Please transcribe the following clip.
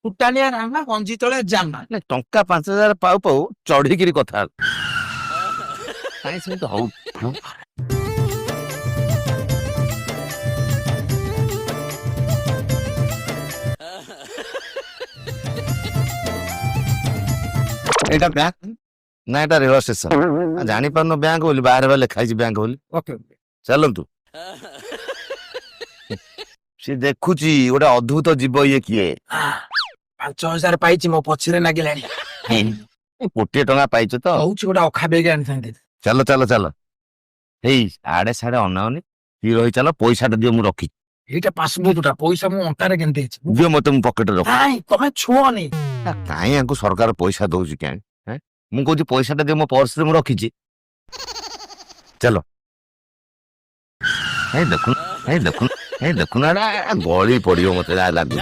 ଫୁଟାଣିଆ ରାମା ଗଞ୍ଜି ତଳେ ଜାମା। ଟଙ୍କା 5,000 ପାଉ ପାଉ ଚଢିକିରି କଥା କାହିଁ ସେମିତି ହଉ। এটা ব্যাংক ନା ଏଟା ରେଳ ଷ୍ଟେସନ ଜାଣିପାରୁନ ବ୍ୟାଙ୍କ ବୋଲି ବାହାରେ ବା ଲେଖା ହେଇଛି ବ୍ୟାଙ୍କ ବୋଲି। ଓକେ ଚାଲନ୍ତୁ। ସିଏ ଦେଖୁଛି ଗୋଟେ ଅଦ୍ଭୁତ ଜୀବ ଇଏ କିଏ। 5,000 ପାଇଛି ମୋ ପଛରେ ଲାଗିଲାଣି। କୋଟିଏ ଟଙ୍କା ପାଇଛ ତ କହୁଛି ଗୋଟେ ଅଖା ବେଗ ଆଣିଥାନ୍ତି। ଚାଲ ଚାଲ ଚାଲ। ହେଇ ଆଡେ ସାଡେ ଅନାଅନି ସ୍ଥିର ହେଇ ଚାଲ। ପଇସାଟା ଦିଅ ମୁଁ ରଖିଛି। ଏଇଟା ପାସବୁକଟା ପଇସା ମୁଁ ଅଣ୍ଟାରେ କେମିତି ହେଇଛି। ଦିଅ ମତେ ମୁଁ ପକେଟରେ ରଖ। ନାଇଁ ତମେ ଛୁଅନି। କାହିଁ ଆଙ୍କୁ ସରକାର ପଇସା ଦଉଛି କାହିଁ? ମୁଁ କହୁଛି ପଇସାଟା ଦିଅ ମୋ ପର୍ସରେ ମୁଁ ରଖିଛି। ଚାଲ। ହେଇ ଦେଖୁନ ଗଳି ପଡିବ ମତେ ଯାହା ଲାଗୁଛି।